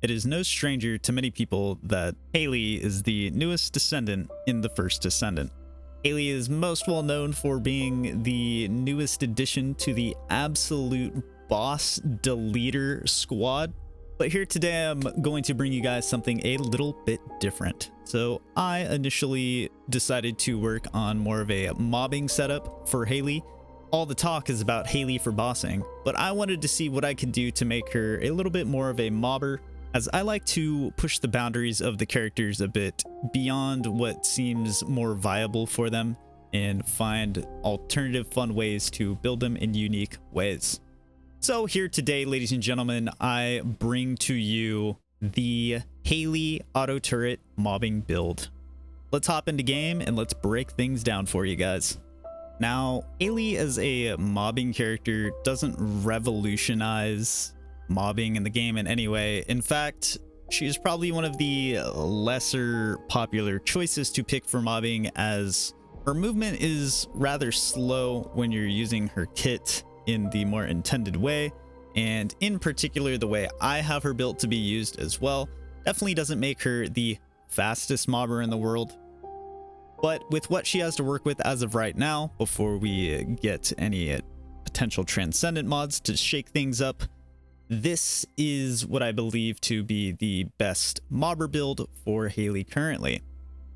It is no stranger to many people that Hailey is the newest Descendant in the first Descendant. Hailey is most well known for being the newest addition to the absolute boss deleter squad. But here today, I'm going to bring you guys something a little bit different. So I initially decided to work on more of a mobbing setup for Hailey. All the talk is about Hailey for bossing, but I wanted to see what I could do to make her a little bit more of a mobber, as I like to push the boundaries of the characters a bit beyond what seems more viable for them and find alternative fun ways to build them in unique ways. So here today, ladies and gentlemen, I bring to you the Hailey auto turret mobbing build. Let's hop into game and let's break things down for you guys. Now, Hailey as a mobbing character doesn't revolutionize mobbing in the game in any way. In fact, she is probably one of the lesser popular choices to pick for mobbing, as her movement is rather slow when you're using her kit in the more intended way, and in particular the way I have her built to be used as well definitely doesn't make her the fastest mobber in the world. But with what she has to work with as of right now, before we get any potential Transcendent mods to shake things up, this is what I believe to be the best mobber build for Hailey currently.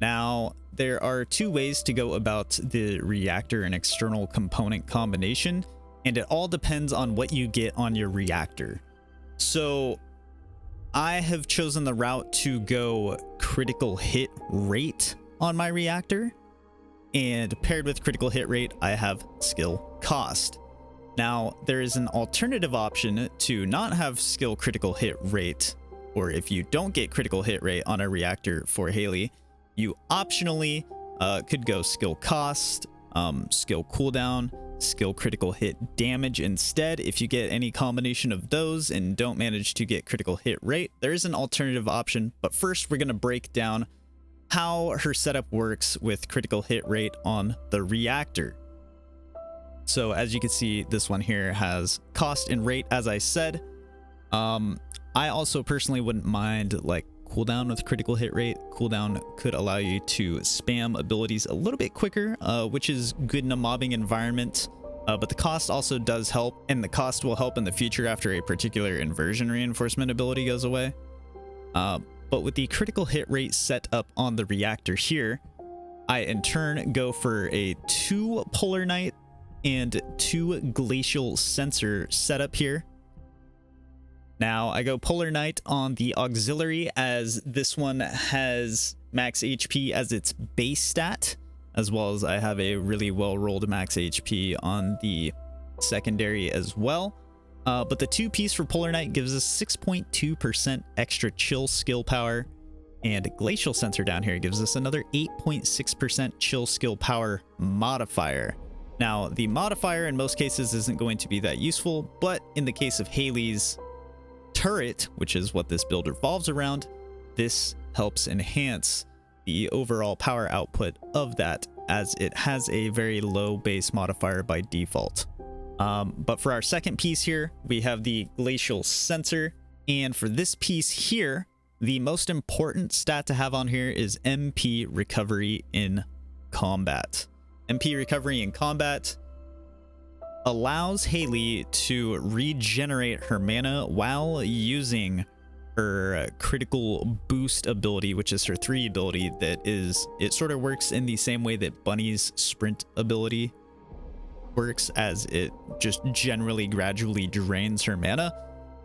Now, there are two ways to go about the reactor and external component combination, and it all depends on what you get on your reactor. So I have chosen the route to go critical hit rate on my reactor, and paired with critical hit rate, I have skill cost. Now, there is an alternative option to not have skill critical hit rate, or if you don't get critical hit rate on a reactor for Hailey, you optionally could go skill cost, skill cooldown, skill critical hit damage instead. If you get any combination of those and don't manage to get critical hit rate, there is an alternative option. But first, we're going to break down how her setup works with critical hit rate on the reactor. So as you can see, this one here has cost and rate, as I said. I also personally wouldn't mind like cooldown with critical hit rate. Cooldown could allow you to spam abilities a little bit quicker, which is good in a mobbing environment. But the cost also does help, and the cost will help in the future after a particular Inversion Reinforcement ability goes away. But with the critical hit rate set up on the reactor here, I in turn go for a 2 Polar Knight and 2 Glacial Sensor setup here. Now, I go Polar Knight on the auxiliary, as this one has max HP as its base stat, as well as I have a really well-rolled max HP on the secondary as well. But the 2-piece for Polar Knight gives us 6.2% extra chill skill power, and Glacial Sensor down here gives us another 8.6% chill skill power modifier. Now, the modifier in most cases isn't going to be that useful, but in the case of Hailey's turret, which is what this build revolves around, this helps enhance the overall power output of that, as it has a very low base modifier by default. But for our second piece here, we have the Glacial Sensor, and for this piece here, the most important stat to have on here is MP recovery in combat. MP recovery in combat allows Hailey to regenerate her mana while using her critical boost ability, which is her 3 ability. It sort of works in the same way that Bunny's sprint ability works, as it just generally gradually drains her mana.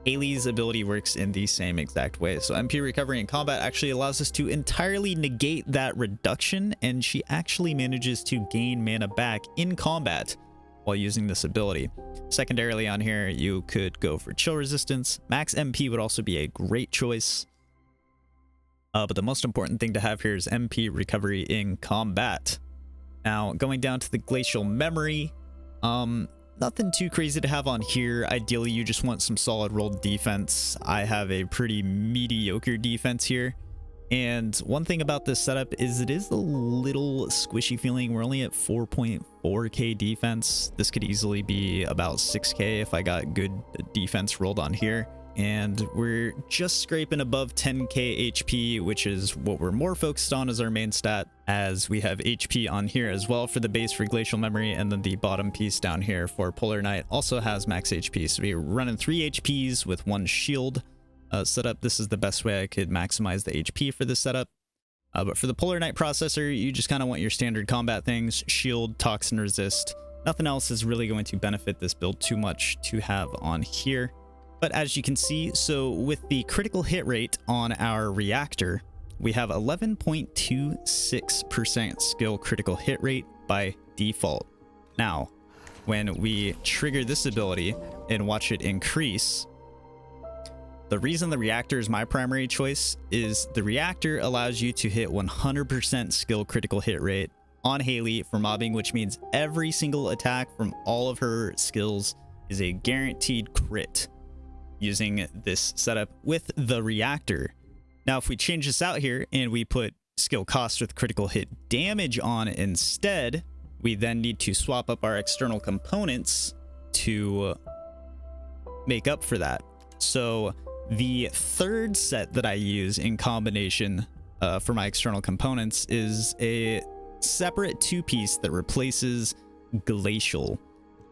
Hailey's ability works in the same exact way. So MP recovery in combat actually allows us to entirely negate that reduction, and she actually manages to gain mana back in combat while using this ability. Secondarily on here, you could go for chill resistance. Max MP would also be a great choice. But the most important thing to have here is MP recovery in combat. Now, going down to the glacial memory, nothing too crazy to have on here. Ideally, you just want some solid rolled defense. I have a pretty mediocre defense here. And one thing about this setup is it is a little squishy feeling. We're only at 4.4k defense. This could easily be about 6k if I got good defense rolled on here. and we're just scraping above 10k HP, which is what we're more focused on as our main stat, as we have HP on here as well for the base for Glacial Memory, and then the bottom piece down here for Polar Knight also has max HP. So we're running 3 HPs with 1 shield setup. This is the best way I could maximize the HP for this setup. But for the Polar Knight processor, you just kind of want your standard combat things: shield, toxin resist. Nothing else is really going to benefit this build too much to have on here. But as you can see, so with the critical hit rate on our reactor, we have 11.26% skill critical hit rate by default. Now, when we trigger this ability and watch it increase, the reason the reactor is my primary choice is the reactor allows you to hit 100% skill critical hit rate on Hailey for mobbing, which means every single attack from all of her skills is a guaranteed crit using this setup with the reactor. Now, if we change this out here and we put skill cost with critical hit damage on instead, we then need to swap up our external components to make up for that. So the third set that I use in combination for my external components is a separate 2-piece that replaces Glacial.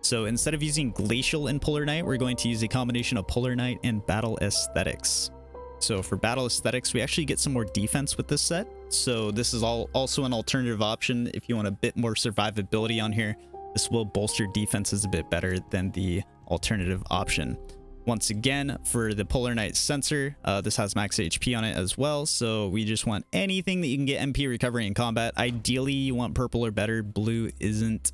So instead of using Glacial and Polar Knight, we're going to use a combination of Polar Knight and Battle Aesthetics. So for Battle Aesthetics, we actually get some more defense with this set. So this is also an alternative option if you want a bit more survivability on here. This will bolster defenses a bit better than the alternative option. Once again, for the Polar Knight sensor, this has max HP on it as well, so we just want anything that you can get MP recovery in combat. Ideally, you want purple or better. Blue isn't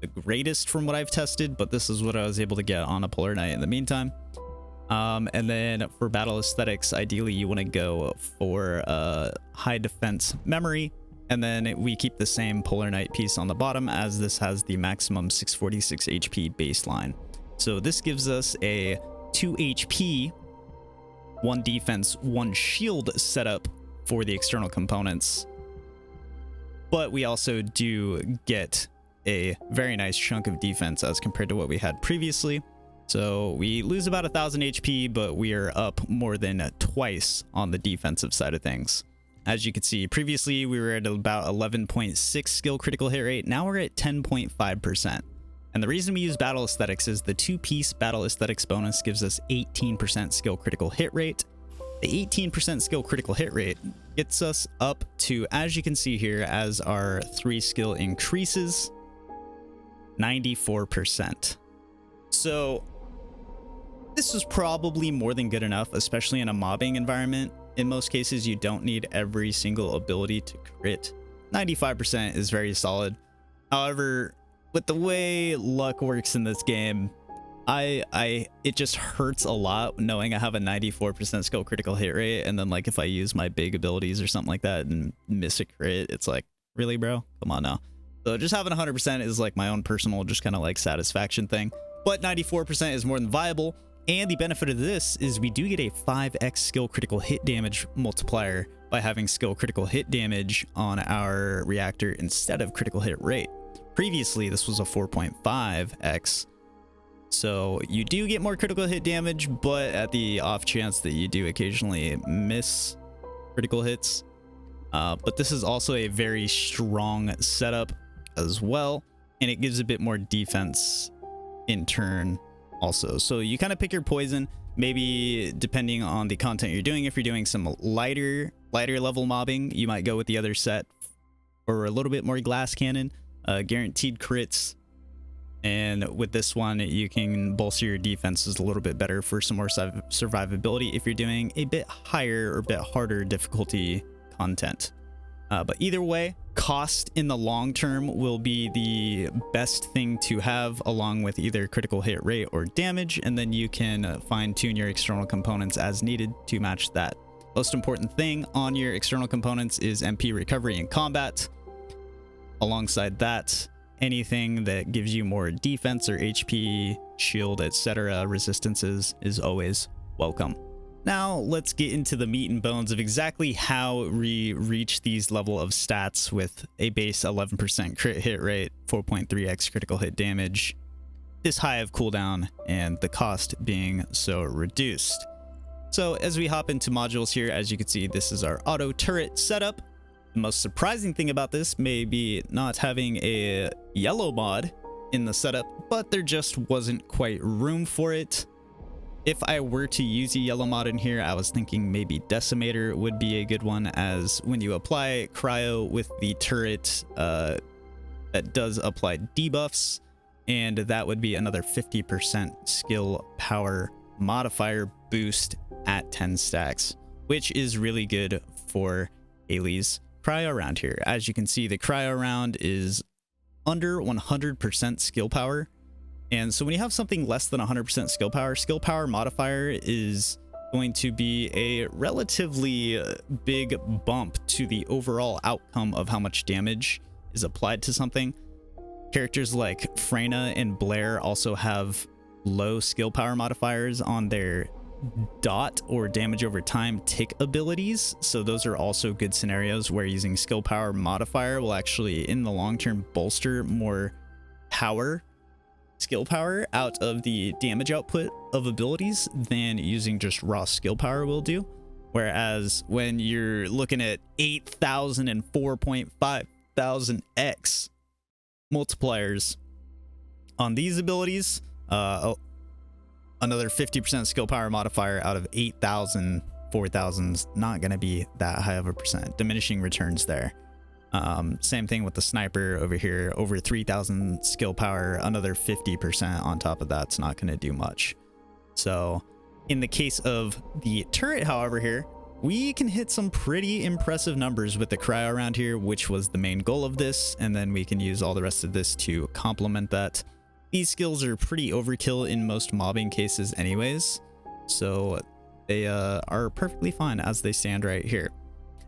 the greatest from what I've tested, but this is what I was able to get on a Polar Knight in the meantime. And then for Battle Aesthetics, ideally you want to go for high defense memory, and then we keep the same Polar Knight piece on the bottom, as this has the maximum 646 HP baseline. So this gives us a 2 HP, 1 defense, 1 shield setup for the external components. But we also do get a very nice chunk of defense as compared to what we had previously. So we lose about 1,000 HP, but we are up more than twice on the defensive side of things. As you can see, previously we were at about 11.6 skill critical hit rate. Now we're at 10.5%. And the reason we use Battle Aesthetics is the 2-piece Battle Aesthetics bonus gives us 18% skill critical hit rate. The 18% skill critical hit rate gets us up to, as you can see here, as our 3 skill increases, 94%. So this is probably more than good enough, especially in a mobbing environment. In most cases, you don't need every single ability to crit. 95% is very solid. However, with the way luck works in this game, it just hurts a lot knowing I have a 94% skill critical hit rate, and then like if I use my big abilities or something like that and miss a crit, it's like, really, bro? Come on now. So just having 100% is like my own personal just kind of like satisfaction thing, but 94% is more than viable. And the benefit of this is we do get a 5x skill critical hit damage multiplier by having skill critical hit damage on our reactor instead of critical hit rate. Previously, this was a 4.5x. So you do get more critical hit damage, but at the off chance that you do occasionally miss critical hits. But this is also a very strong setup as well, and it gives a bit more defense in turn also. So you kind of pick your poison, maybe depending on the content you're doing. If you're doing some lighter level mobbing, you might go with the other set, or a little bit more glass cannon, guaranteed crits. And with this one, you can bolster your defenses a little bit better for some more survivability if you're doing a bit higher or a bit harder difficulty content. But either way, cost in the long term will be the best thing to have, along with either critical hit rate or damage, and then you can fine-tune your external components as needed to match that. Most important thing on your external components is MP recovery in combat. Alongside that, anything that gives you more defense or HP, shield, etc., resistances is always welcome. Now let's get into the meat and bones of exactly how we reach these level of stats with a base 11% crit hit rate, 4.3x critical hit damage, this high of cooldown, and the cost being so reduced. So as we hop into modules here, as you can see, this is our auto turret setup. The most surprising thing about this may be not having a yellow mod in the setup, but there just wasn't quite room for it. If I were to use a yellow mod in here, I was thinking maybe Decimator would be a good one, as when you apply cryo with the turret, that does apply debuffs, and that would be another 50% skill power modifier boost at 10 stacks, which is really good for Hailey's cryo round here. As you can see, the cryo round is under 100% skill power, and so when you have something less than 100% skill power modifier is going to be a relatively big bump to the overall outcome of how much damage is applied to something. Characters like Freyna and Blair also have low skill power modifiers on their dot or damage over time tick abilities, so those are also good scenarios where using skill power modifier will actually in the long term bolster more skill power out of the damage output of abilities than using just raw skill power will do. Whereas when you're looking at 8,000 and 4,500 X multipliers on these abilities, another 50% skill power modifier out of 8,000, 4,000's not going to be that high of a percent. Diminishing returns there. Same thing with the sniper over here, over 3,000 skill power, another 50% on top of that's not going to do much. So in the case of the turret, however, here, we can hit some pretty impressive numbers with the cryo around here, which was the main goal of this, and then we can use all the rest of this to complement that. These skills are pretty overkill in most mobbing cases anyways, so they are perfectly fine as they stand right here.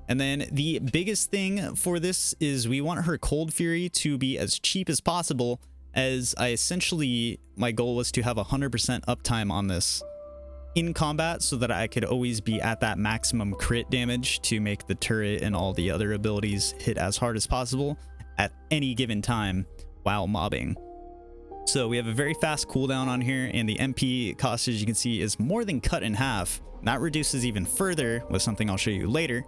And then the biggest thing for this is we want her Cold Fury to be as cheap as possible, as my goal was to have 100% uptime on this in combat so that I could always be at that maximum crit damage to make the turret and all the other abilities hit as hard as possible at any given time while mobbing. So we have a very fast cooldown on here, and the MP cost, as you can see, is more than cut in half. That reduces even further with something I'll show you later.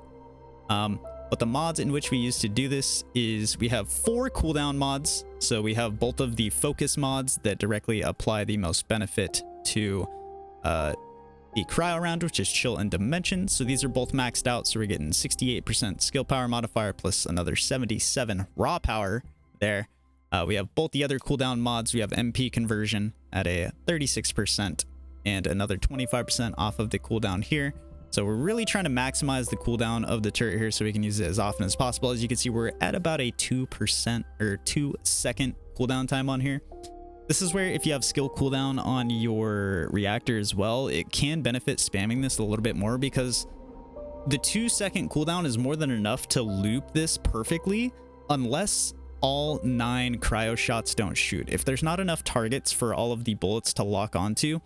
But the mods in which we use to do this is we have 4 cooldown mods. So we have both of the focus mods that directly apply the most benefit to the cryo round, which is chill and dimension. So these are both maxed out, so we're getting 68% skill power modifier plus another 77 raw power there. We have both the other cooldown mods. We have MP conversion at a 36% and another 25% off of the cooldown here. So we're really trying to maximize the cooldown of the turret here so we can use it as often as possible. As you can see, we're at about a 2% or 2-second cooldown time on here. This is where if you have skill cooldown on your reactor as well, it can benefit spamming this a little bit more, because the 2-second cooldown is more than enough to loop this perfectly unless all 9 cryo shots don't shoot. If there's not enough targets for all of the bullets to lock onto,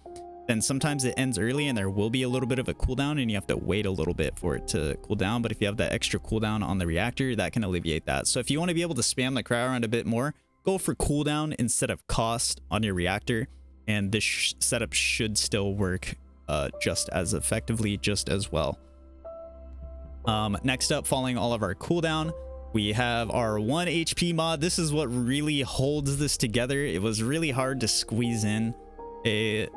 then sometimes it ends early and there will be a little bit of a cooldown and you have to wait a little bit for it to cool down. But if you have that extra cooldown on the reactor, that can alleviate that. So if you want to be able to spam the cryo round a bit more, go for cooldown instead of cost on your reactor, and this setup should still work just as effectively, just as well. Next up, following all of our cooldown, we have our 1 HP mod. This is what really holds this together. It was really hard to squeeze in a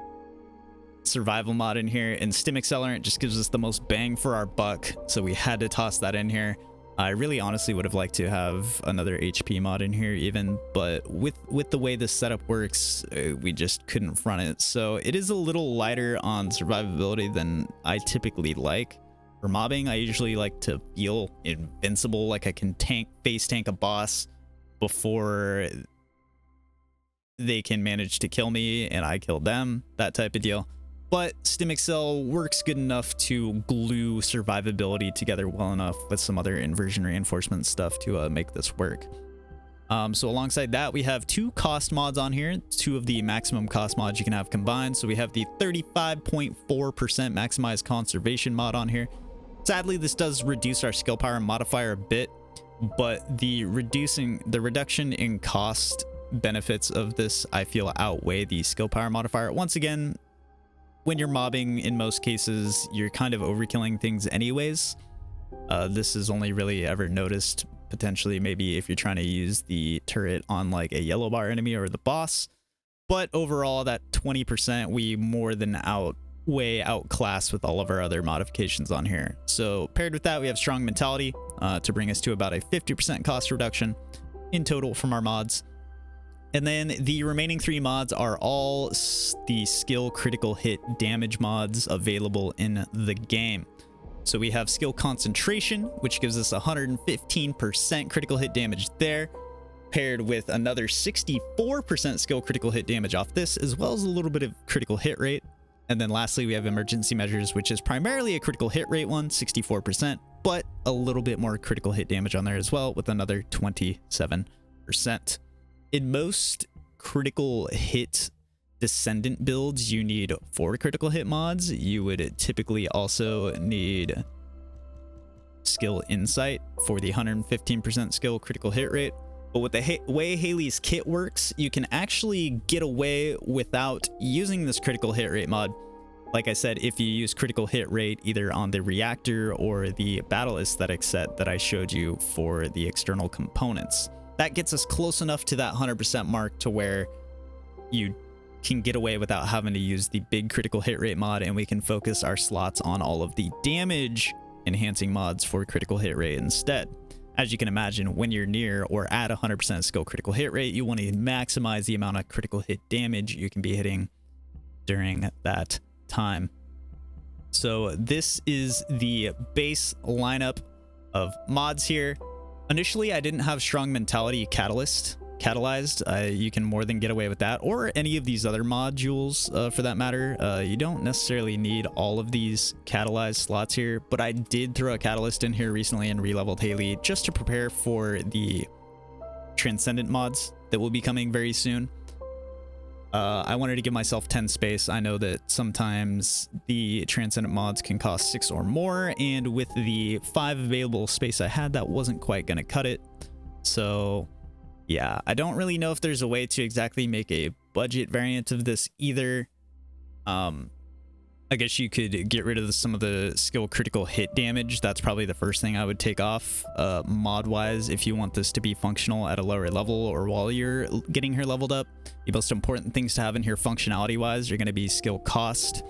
survival mod in here, and Stim Accelerant just gives us the most bang for our buck, so we had to toss that in here. I really honestly would have liked to have another HP mod in here even, but with the way this setup works, we just couldn't run it. So it is a little lighter on survivability than I typically like. For mobbing, I usually like to feel invincible, like I can face tank a boss before they can manage to kill me and I kill them, that type of deal. But Stim Excel works good enough to glue survivability together well enough with some other inversion reinforcement stuff to make this work. So alongside that, we have 2 cost mods on here, 2 of the maximum cost mods you can have combined. So we have the 35.4% maximized conservation mod on here. Sadly, this does reduce our skill power modifier a bit, but the reduction in cost benefits of this, I feel, outweigh the skill power modifier. Once again, when you're mobbing, in most cases, you're kind of overkilling things anyways. This is only really ever noticed potentially maybe if you're trying to use the turret on like a yellow bar enemy or the boss. But overall, that 20% we more than outclass with all of our other modifications on here. So paired with that, we have Strong Mentality to bring us to about a 50% cost reduction in total from our mods. And then the remaining 3 mods are all the skill critical hit damage mods available in the game. So we have Skill Concentration, which gives us 115% critical hit damage there, paired with another 64% skill critical hit damage off this, as well as a little bit of critical hit rate. And then lastly, we have Emergency Measures, which is primarily a critical hit rate one, 64%, but a little bit more critical hit damage on there as well with another 27%. In most critical hit Descendant builds, you need 4 critical hit mods. You would typically also need Skill Insight for the 115% skill critical hit rate. But with the way Hailey's kit works, you can actually get away without using this critical hit rate mod. Like I said, if you use critical hit rate either on the Reactor or the Battle Aesthetic set that I showed you for the external components. That gets us close enough to that 100% mark to where you can get away without having to use the big critical hit rate mod, and we can focus our slots on all of the damage enhancing mods for critical hit rate instead. As you can imagine, when you're near or at 100% skill critical hit rate, you want to maximize the amount of critical hit damage you can be hitting during that time. So this is the base lineup of mods here. Initially, I didn't have Strong Mentality catalyzed. You can more than get away with that, or any of these other modules for that matter. You don't necessarily need all of these catalyzed slots here, but I did throw a catalyst in here recently and re-leveled Hailey just to prepare for the Transcendent mods that will be coming very soon. I wanted to give myself 10 space. I know that sometimes the Transcendent mods can cost 6 or more, and with the 5 available space I had, that wasn't quite going to cut it. So yeah, I don't really know if there's a way to exactly make a budget variant of this either. I guess you could get rid of some of the skill critical hit damage. That's probably the first thing I would take off mod wise if you want this to be functional at a lower level or while you're getting her leveled up. The most important things to have in here functionality wise are going to be skill cost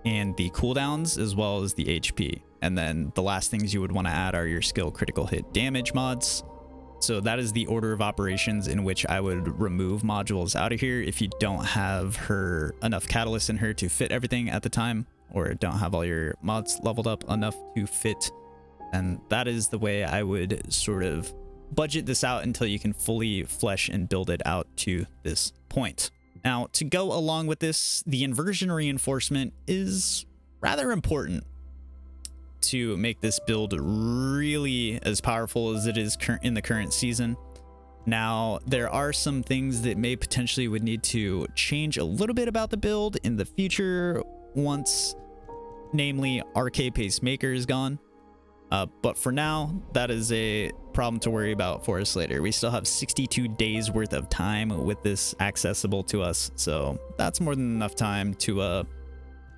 and the cooldowns, as well as the HP. And then the last things you would want to add are your skill critical hit damage mods. So that is the order of operations in which I would remove modules out of here if you don't have her enough catalyst in her to fit everything at the time, or don't have all your mods leveled up enough to fit. And that is the way I would sort of budget this out until you can fully flesh and build it out to this point. Now, to go along with this, the Inversion Reinforcement is rather important to make this build really as powerful as it is in the current season. Now, there are some things that may potentially would need to change a little bit about the build in the future once, namely, RK Pacemaker is gone. But for now, that is a problem to worry about for us later. We still have 62 days worth of time with this accessible to us, so that's more than enough time to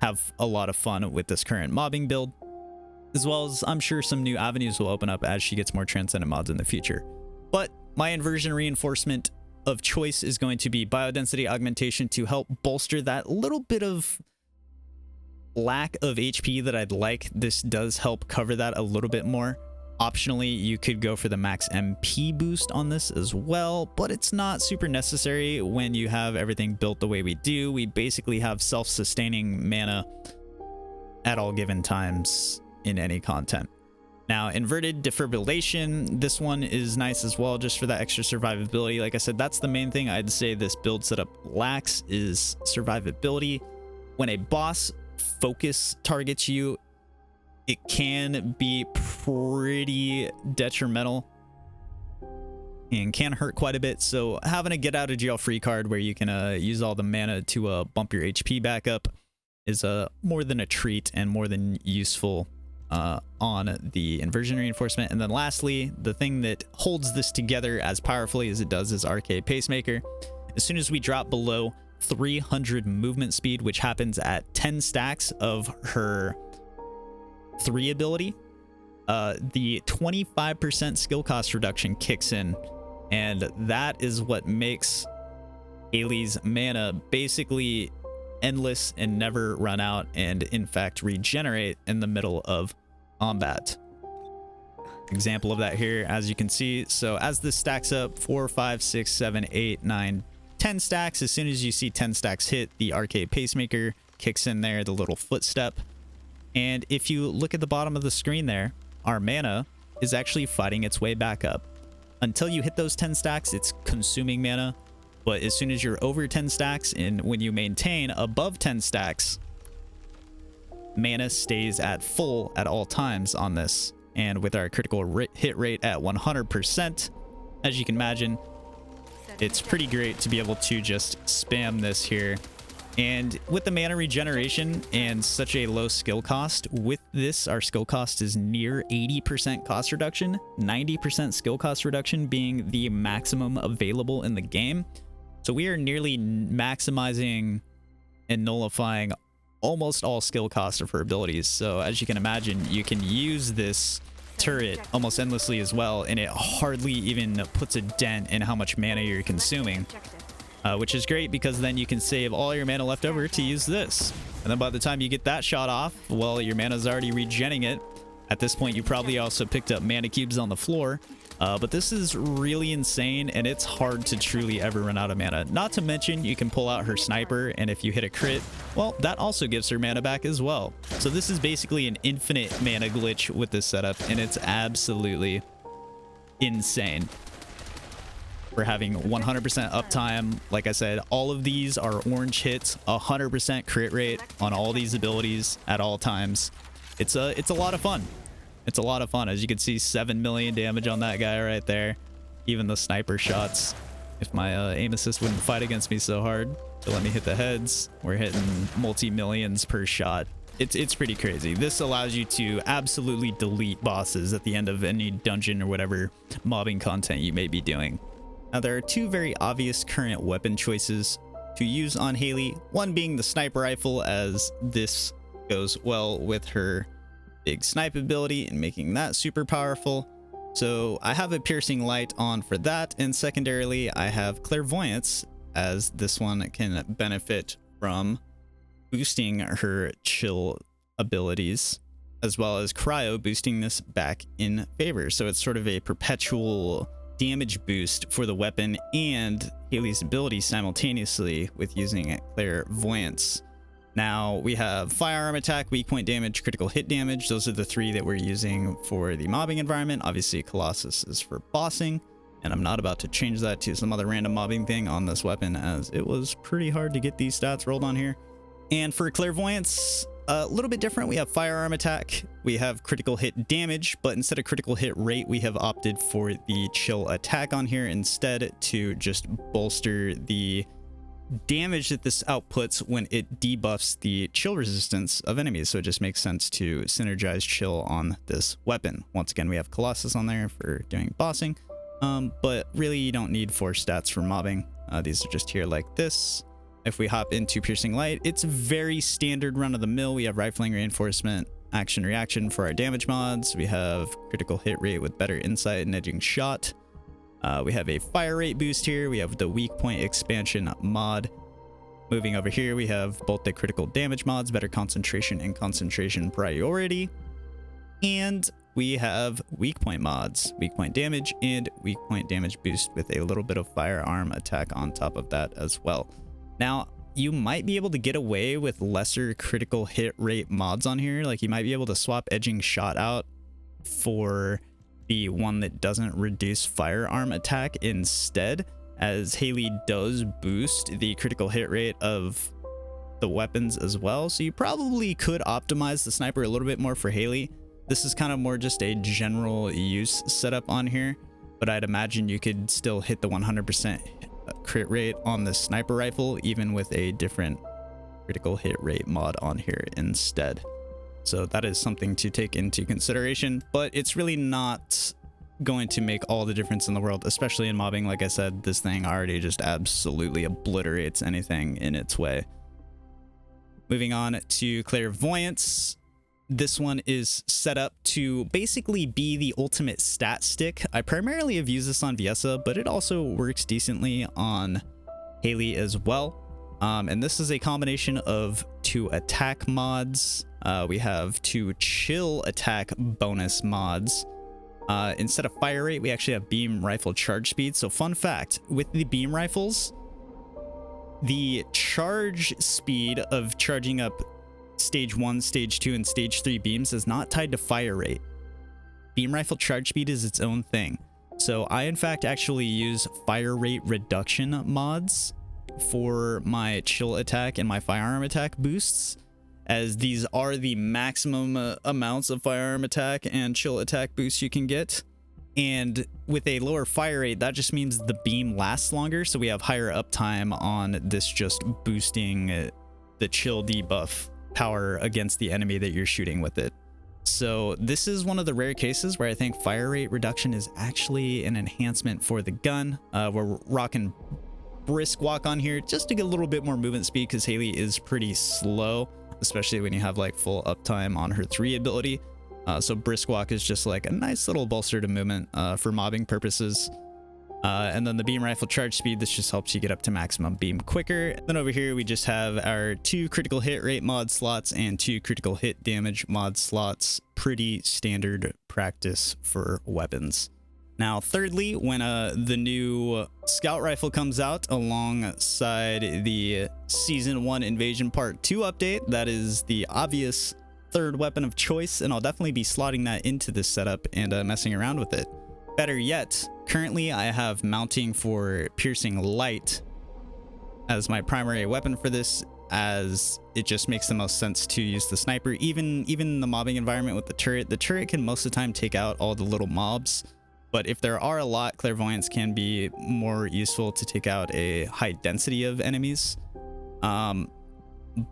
have a lot of fun with this current mobbing build, as well as I'm sure some new avenues will open up as she gets more Transcendent mods in the future. But my Inversion Reinforcement of choice is going to be Biodensity Augmentation to help bolster that little bit of lack of HP that I'd like. This does help cover that a little bit more. Optionally, you could go for the max MP boost on this as well, but it's not super necessary when you have everything built the way we do. We basically have self-sustaining mana at all given times in any content. Now, Inverted Defibrillation, this one is nice as well, just for that extra survivability. Like I said, that's the main thing I'd say this build setup lacks is survivability. When a boss focus targets you, it can be pretty detrimental and can hurt quite a bit. So having a get out of jail free card where you can use all the mana to bump your HP back up is more than a treat and more than useful on the Inversion Reinforcement. And then lastly, the thing that holds this together as powerfully as it does is RK Pacemaker. As soon as we drop below 300 movement speed, which happens at 10 stacks of her 3 ability. The 25% skill cost reduction kicks in, and that is what makes Hailey's mana basically endless and never run out, and in fact regenerate in the middle of combat. Example of that here, as you can see. So as this stacks up 4, 5, 6, 7, 8, 9, 10 stacks, as soon as you see 10 stacks hit, the arcade pacemaker kicks in there, the little footstep. And if you look at the bottom of the screen there, our mana is actually fighting its way back up. Until you hit those 10 stacks, it's consuming mana. But as soon as you're over 10 stacks, and when you maintain above 10 stacks, mana stays at full at all times on this. And with our critical hit rate at 100%, as you can imagine, it's pretty great to be able to just spam this here. And with the mana regeneration and such a low skill cost, with this, our skill cost is near 80% cost reduction, 90% skill cost reduction being the maximum available in the game. So we are nearly maximizing and nullifying almost all skill cost of her abilities. So as you can imagine, you can use this turret almost endlessly as well, and it hardly even puts a dent in how much mana you're consuming, which is great because then you can save all your mana left over to use this. And then by the time you get that shot off, well, your mana's already regenning it. At this point, you probably also picked up mana cubes on the floor. But this is really insane, and it's hard to truly ever run out of mana. Not to mention, you can pull out her sniper, and if you hit a crit, well, that also gives her mana back as well. So this is basically an infinite mana glitch with this setup, and it's absolutely insane. We're having 100% uptime. Like I said, all of these are orange hits, 100% crit rate on all these abilities at all times. It's a lot of fun. It's a lot of fun. As you can see, 7 million damage on that guy right there. Even the sniper shots. If my aim assist wouldn't fight against me so hard to let me hit the heads, we're hitting multi-millions per shot. It's pretty crazy. This allows you to absolutely delete bosses at the end of any dungeon or whatever mobbing content you may be doing. Now, there are 2 very obvious current weapon choices to use on Hailey. One being the sniper rifle, as this goes well with her big snipe ability and making that super powerful. So I have a piercing light on for that, and secondarily I have clairvoyance, as this one can benefit from boosting her chill abilities, as well as cryo boosting this back in favor. So it's sort of a perpetual damage boost for the weapon and Hailey's ability simultaneously with using clairvoyance. Now we have firearm attack, weak point damage, critical hit damage. Those are the 3 that we're using for the mobbing environment. Obviously Colossus is for bossing, and I'm not about to change that to some other random mobbing thing on this weapon, as it was pretty hard to get these stats rolled on here. And for clairvoyance, a little bit different. We have firearm attack, we have critical hit damage, but instead of critical hit rate, we have opted for the chill attack on here instead, to just bolster the damage that this outputs when it debuffs the chill resistance of enemies. So it just makes sense to synergize chill on this weapon. Once again, we have Colossus on there for doing bossing, but really you don't need 4 stats for mobbing. These are just here like this. If we hop into piercing light, it's very standard run-of-the-mill. We have rifling reinforcement, action reaction for our damage mods. We have critical hit rate with better insight and edging shot. We have a fire rate boost here. We have the weak point expansion mod. Moving over here, we have both the critical damage mods, better concentration and concentration priority. And we have weak point mods, weak point damage and weak point damage boost with a little bit of firearm attack on top of that as well. Now, you might be able to get away with lesser critical hit rate mods on here. Like you might be able to swap edging shot out for the one that doesn't reduce firearm attack instead, as Hailey does boost the critical hit rate of the weapons as well. So you probably could optimize the sniper a little bit more for Hailey. This is kind of more just a general use setup on here, but I'd imagine you could still hit the 100% crit rate on the sniper rifle, even with a different critical hit rate mod on here instead. So that is something to take into consideration, but it's really not going to make all the difference in the world, especially in mobbing. Like I said, this thing already just absolutely obliterates anything in its way. Moving on to Clairvoyance. This one is set up to basically be the ultimate stat stick. I primarily have used this on Viessa, but it also works decently on Hailey as well. And this is a combination of 2 attack mods. We have 2 chill attack bonus mods. Instead of fire rate, we actually have beam rifle charge speed. So fun fact, with the beam rifles, the charge speed of charging up stage 1, stage 2, and stage 3 beams is not tied to fire rate. Beam rifle charge speed is its own thing. So I in fact actually use fire rate reduction mods for my chill attack and my firearm attack boosts, as these are the maximum amounts of firearm attack and chill attack boosts you can get. And with a lower fire rate, that just means the beam lasts longer, so we have higher uptime on this, just boosting the chill debuff power against the enemy that you're shooting with it. So this is one of the rare cases where I think fire rate reduction is actually an enhancement for the gun. We're rocking brisk walk on here just to get a little bit more movement speed, because Hailey is pretty slow, especially when you have like full uptime on her 3 ability. So brisk walk is just like a nice little bolster to movement for mobbing purposes. And then the beam rifle charge speed, this just helps you get up to maximum beam quicker. Then over here we just have our 2 critical hit rate mod slots and 2 critical hit damage mod slots. Pretty standard practice for weapons. Now thirdly, when the new scout rifle comes out alongside the season 1 invasion part 2 update, that is the obvious third weapon of choice, and I'll definitely be slotting that into this setup and messing around with it. Better yet, currently I have mounting for piercing light as my primary weapon for this, as it just makes the most sense to use the sniper. Even in the mobbing environment with the turret can most of the time take out all the little mobs, but if there are a lot, clairvoyance can be more useful to take out a high density of enemies.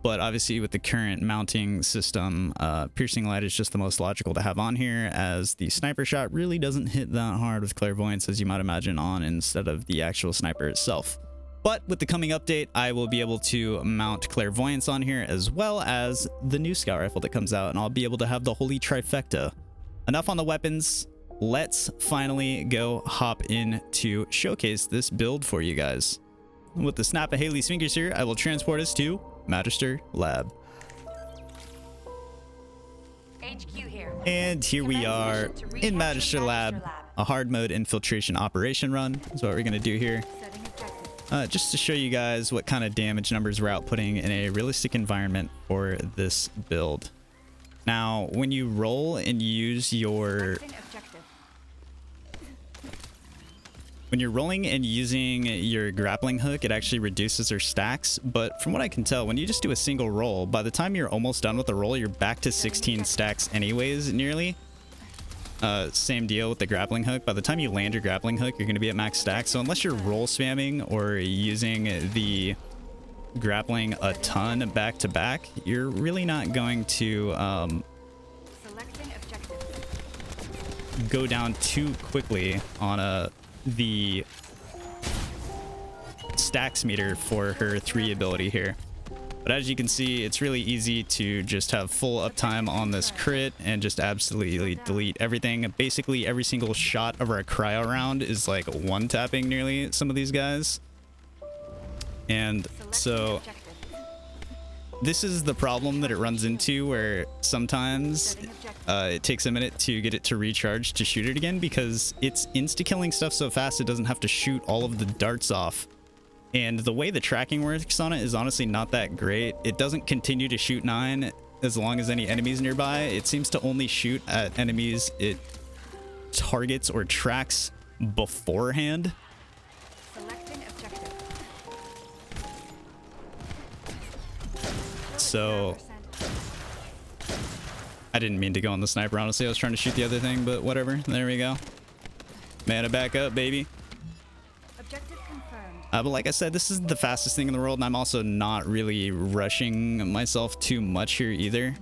But obviously with the current mounting system, piercing light is just the most logical to have on here, as the sniper shot really doesn't hit that hard with clairvoyance as you might imagine on instead of the actual sniper itself. But with the coming update, I will be able to mount clairvoyance on here, as well as the new scout rifle that comes out, and I'll be able to have the holy trifecta. Enough on the weapons. Let's finally go hop in to showcase this build for you guys. With the snap of Hailey's fingers here, I will transport us to Magister Lab. HQ here. And here we are in Magister Lab. A hard mode infiltration operation run is what we're going to do here. Just to show you guys what kind of damage numbers we're outputting in a realistic environment for this build. Now, when you roll and use your... When you're rolling and using your grappling hook, it actually reduces their stacks. But from what I can tell, when you just do a single roll, by the time you're almost done with the roll, you're back to 16 stacks anyways, nearly. Same deal with the grappling hook. By the time you land your grappling hook, you're going to be at max stack. So unless you're roll spamming or using the grappling a ton back to back, you're really not going to go down too quickly on the stacks meter for her 3 ability here. But as you can see, it's really easy to just have full uptime on this crit and just absolutely delete everything. Basically every single shot of our cryo round is like one tapping nearly some of these guys. And so this is the problem that it runs into, where sometimes it takes a minute to get it to recharge to shoot it again, because it's insta-killing stuff so fast it doesn't have to shoot all of the darts off. And the way the tracking works on it is honestly not that great. It doesn't continue to shoot 9 as long as any enemies nearby. It seems to only shoot at enemies it targets or tracks beforehand. So I didn't mean to go on the sniper, honestly. I was trying to shoot the other thing, but whatever. There we go. Mana back up, baby. Objective confirmed. But like I said, this is the fastest thing in the world, and I'm also not really rushing myself too much here either.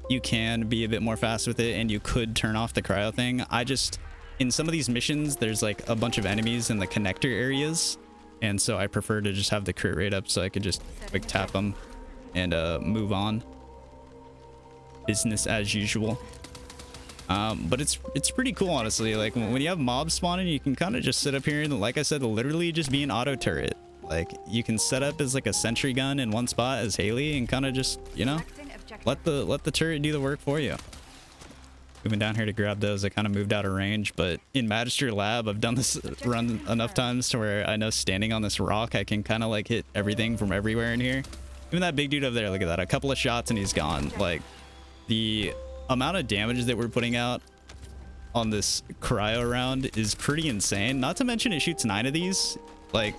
You can be a bit more fast with it, and you could turn off the cryo thing. I just in some of these missions, there's like a bunch of enemies in the connector areas. And so I prefer to just have the crit rate up so I could just quick tap them and move on. Business as usual. But it's pretty cool, honestly. Like when you have mobs spawning, you can kind of just sit up here and, like I said, literally just be an auto turret. Like you can set up as like a sentry gun in one spot as Hailey and kind of just, you know, let the turret do the work for you. Moving down here to grab those. I kind of moved out of range, but in Magister Lab, I've done this run enough times to where I know standing on this rock, I can kind of like hit everything from everywhere in here. Even that big dude over there, look at that. A couple of shots and he's gone. Like the amount of damage that we're putting out on this cryo round is pretty insane. Not to mention it shoots 9 of these. Like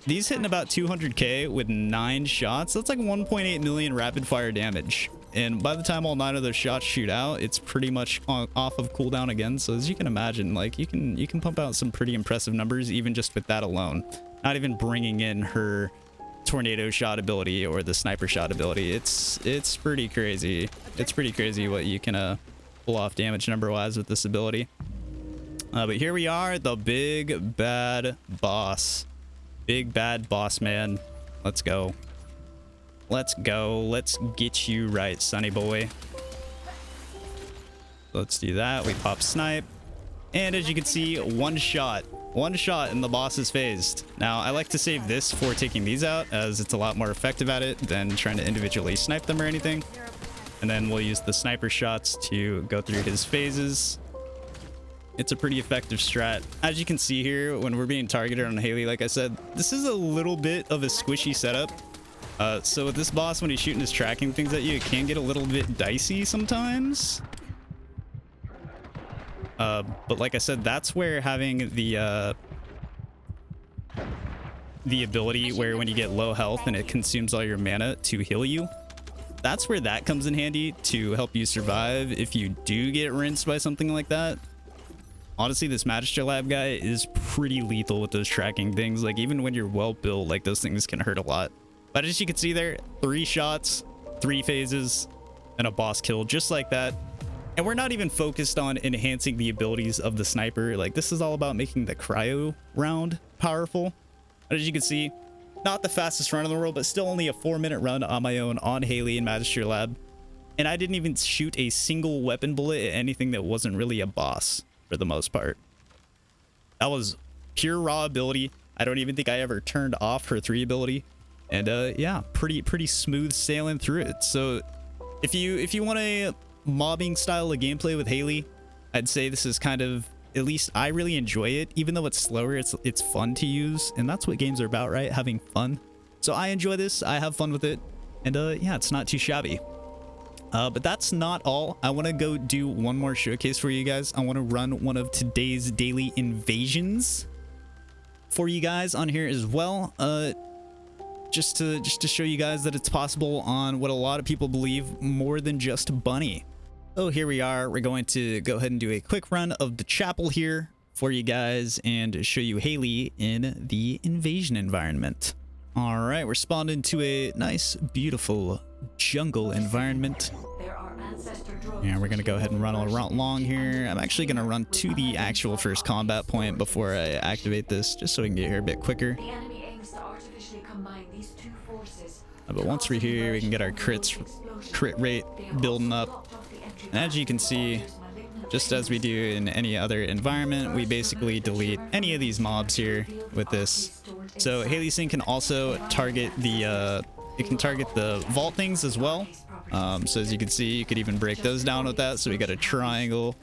these hitting about 200k with 9 shots. That's like 1.8 million rapid fire damage. And by the time all 9 of those shots shoot out, it's pretty much off of cooldown again. So as you can imagine, like you can pump out some pretty impressive numbers even just with that alone. Not even bringing in her tornado shot ability or the sniper shot ability. It's pretty crazy. It's pretty crazy what you can pull off damage number wise with this ability. But here we are, the big bad boss. Big bad boss man. Let's go. Let's go. Let's get you right, sonny boy. Let's do that. We pop snipe. And as you can see, one shot and the boss is phased. Now, I like to save this for taking these out as it's a lot more effective at it than trying to individually snipe them or anything. And then we'll use the sniper shots to go through his phases. It's a pretty effective strat. As you can see here, when we're being targeted on Hailey, like I said, this is a little bit of a squishy setup. So with this boss, when he's shooting his tracking things at you, it can get a little bit dicey sometimes. But like I said, that's where having the ability where when you get low health and it consumes all your mana to heal you, that's where that comes in handy to help you survive if you do get rinsed by something like that. Honestly, this Magister Lab guy is pretty lethal with those tracking things. Like even when you're well built, like those things can hurt a lot. But as you can see there, 3 shots, 3 phases, and a boss kill just like that. And we're not even focused on enhancing the abilities of the sniper. Like this is all about making the cryo round powerful. As you can see, not the fastest run in the world, but still only a 4-minute run on my own on Hailey in Magister Lab. And I didn't even shoot a single weapon bullet at anything that wasn't really a boss for the most part. That was pure raw ability. I don't even think I ever turned off her 3 ability. And yeah, pretty smooth sailing through it. So if you want a mobbing style of gameplay with Hailey, I'd say this is kind of, at least I really enjoy it. Even though it's slower, it's fun to use, and that's what games are about, right? Having fun. So I enjoy this, I have fun with it, and yeah, it's not too shabby. But that's not all. I want to go do one more showcase for you guys. I want to run one of today's daily invasions for you guys on here as well. Just to show you guys that it's possible on what a lot of people believe more than just bunny. So here we are. We're going to go ahead and do a quick run of the chapel here for you guys and show you Hailey in the invasion environment. All right, we're spawned into a nice, beautiful jungle environment. And we're going to go ahead and run along here. I'm actually going to run to the actual first combat point before I activate this, just so we can get here a bit quicker. But once we're here, we can get our crit rate building up. And as you can see, just as we do in any other environment, we basically delete any of these mobs here with this. So Hailey's thing can also target the vault things as well. So as you can see, you could even break those down with that. So we got a triangle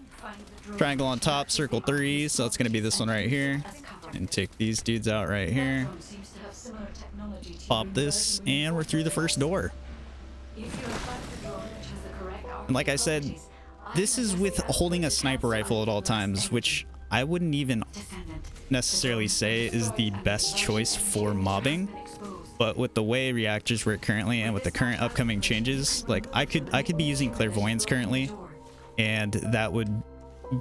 on top, circle 3. So it's going to be this one right here. And take these dudes out right here. Pop this, and we're through the first door. And like I said, this is with holding a sniper rifle at all times, which I wouldn't even necessarily say is the best choice for mobbing. But with the way reactors work currently and with the current upcoming changes, like I could be using clairvoyance currently, and that would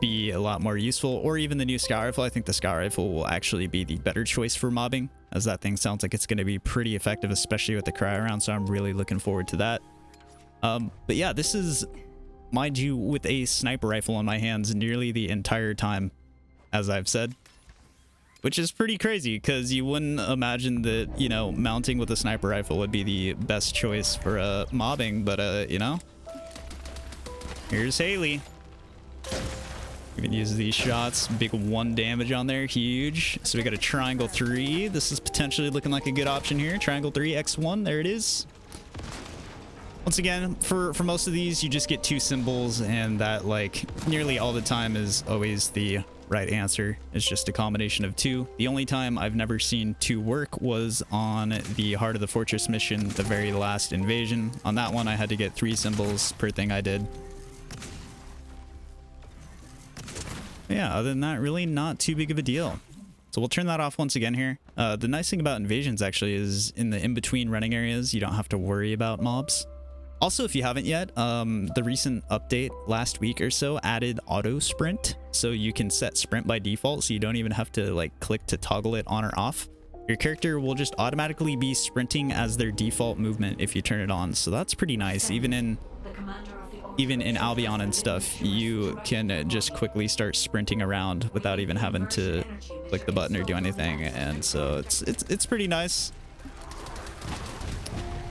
be a lot more useful. Or even the new scout rifle. I think the scout rifle will actually be the better choice for mobbing, as that thing sounds like it's going to be pretty effective, especially with the cryo round. So I'm really looking forward to that. But yeah, this is mind you, with a sniper rifle in my hands nearly the entire time, as I've said. Which is pretty crazy, because you wouldn't imagine that, you know, mounting with a sniper rifle would be the best choice for mobbing, but, you know. Here's Hailey. We can use these shots. Big 1 damage on there. Huge. So we got a triangle 3. This is potentially looking like a good option here. Triangle 3, X1. There it is. Once again, for most of these, you just get 2 symbols, and that, like, nearly all the time is always the right answer. It's just a combination of 2. The only time I've never seen 2 work was on the Heart of the Fortress mission, the very last invasion. On that one, I had to get 3 symbols per thing I did. Yeah, other than that, really not too big of a deal. So we'll turn that off once again here. The nice thing about invasions actually is in the in-between running areas, you don't have to worry about mobs. Also, if you haven't yet, the recent update last week or so added auto sprint. So you can set sprint by default, so you don't even have to like click to toggle it on or off. Your character will just automatically be sprinting as their default movement if you turn it on. So that's pretty nice. Even in Albion and stuff, you can just quickly start sprinting around without even having to click the button or do anything. And so it's pretty nice.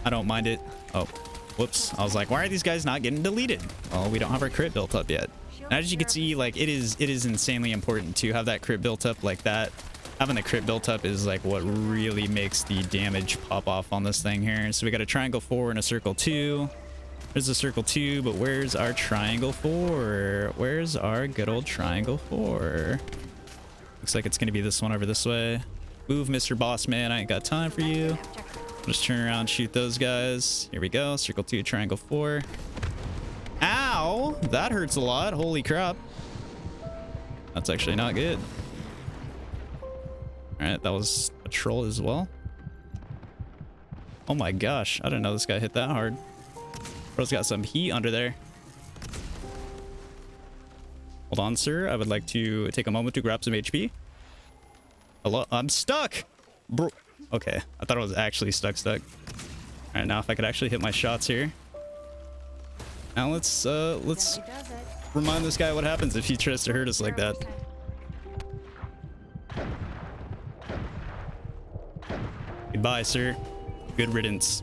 I don't mind it. Oh. Whoops. I was like, why are these guys not getting deleted? Well, we don't have our crit built up yet. And as you can see, like, it is insanely important to have that crit built up like that. Having the crit built up is like what really makes the damage pop off on this thing here. So we got a triangle 4 and a circle 2. There's a circle 2, but where's our triangle 4? Where's our good old triangle 4? Looks like it's gonna be this one over this way. Move, Mr. Boss Man. I ain't got time for you. Just turn around, shoot those guys. Here we go. Circle 2, triangle 4. Ow! That hurts a lot. Holy crap. That's actually not good. Alright, that was a troll as well. Oh my gosh. I didn't know this guy hit that hard. Bro's got some heat under there. Hold on, sir. I would like to take a moment to grab some HP. Hello? I'm stuck! Bro. Okay, I thought I was actually stuck. All right, now if I could actually hit my shots here. Now let's remind this guy what happens if he tries to hurt us like that. Goodbye, sir. Good riddance.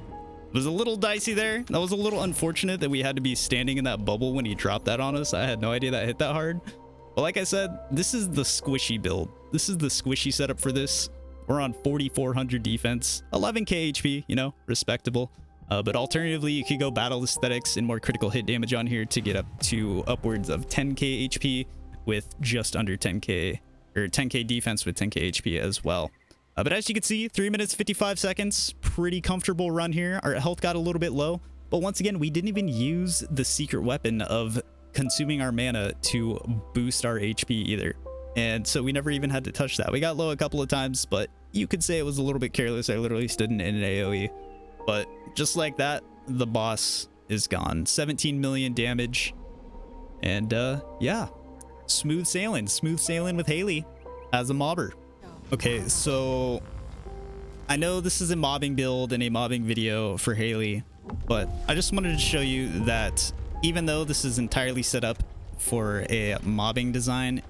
It was a little dicey there. That was a little unfortunate that we had to be standing in that bubble when he dropped that on us. I had no idea that hit that hard. But like I said, this is the squishy build. This is the squishy setup for this. We're on 4,400 defense, 11k HP, you know, respectable. But alternatively, you could go battle aesthetics and more critical hit damage on here to get up to upwards of 10k HP with just under 10k, or 10k defense with 10k HP as well. But as you can see, 3 minutes 55 seconds, pretty comfortable run here. Our health got a little bit low, but once again, we didn't even use the secret weapon of consuming our mana to boost our HP either. And so we never even had to touch that. We got low a couple of times, but you could say it was a little bit careless. I literally stood in an AoE. But just like that, the boss is gone. 17 million damage. And yeah, smooth sailing with Hailey as a mobber. Okay, so I know this is a mobbing build and a mobbing video for Hailey, but I just wanted to show you that even though this is entirely set up for a mobbing design,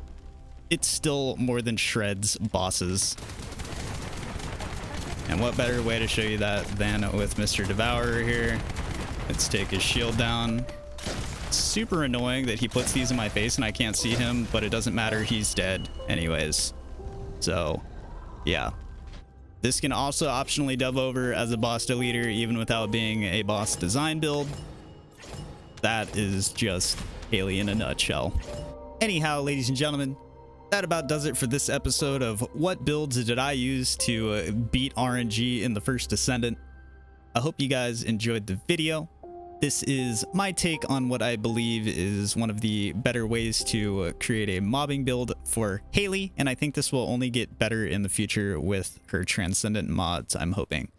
it's still more than shreds bosses. And what better way to show you that than with Mr. Devourer here. Let's take his shield down. It's super annoying that he puts these in my face and I can't see him, but it doesn't matter, he's dead anyways. So yeah, this can also optionally dub over as a boss deleter even without being a boss design build. That is just Hailey in a nutshell. Anyhow, ladies and gentlemen, that about does it for this episode of what builds did I use to beat RNG in the first Descendant. I hope you guys enjoyed the video. This is my take on what I believe is one of the better ways to create a mobbing build for Hailey, and I think this will only get better in the future with her Transcendent mods, I'm hoping.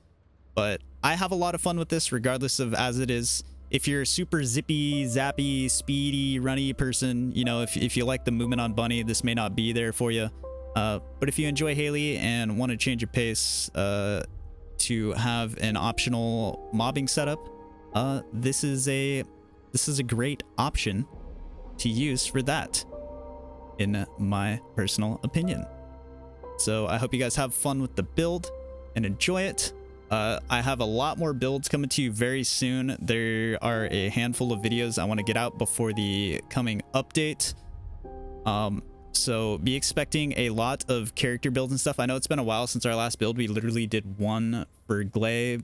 But I have a lot of fun with this regardless of as it is. If you're a super zippy, zappy, speedy, runny person, you know, if you like the movement on Bunny, this may not be there for you. But if you enjoy Hailey and want to change your pace to have an optional mobbing setup, this is a this is a great option to use for that, in my personal opinion. So I hope you guys have fun with the build and enjoy it. I have a lot more builds coming to you very soon. There are a handful of videos I want to get out before the coming update. So be expecting a lot of character builds and stuff. I know it's been a while since our last build. We literally did one for Glay,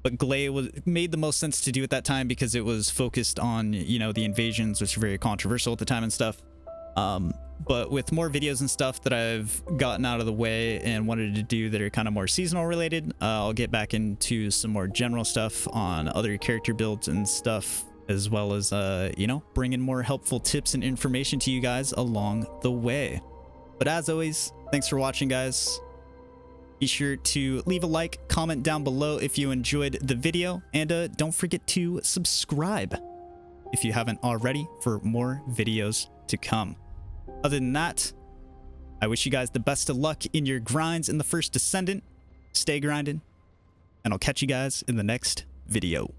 but Glay made the most sense to do at that time because it was focused on, you know, the invasions, which are very controversial at the time and stuff. But with more videos and stuff that I've gotten out of the way and wanted to do that are kind of more seasonal related, I'll get back into some more general stuff on other character builds and stuff, as well as, you know, bringing more helpful tips and information to you guys along the way. But as always, thanks for watching, guys. Be sure to leave a like, comment down below if you enjoyed the video, and don't forget to subscribe if you haven't already for more videos to come. Other than that, I wish you guys the best of luck in your grinds in the first Descendant. Stay grinding, and I'll catch you guys in the next video.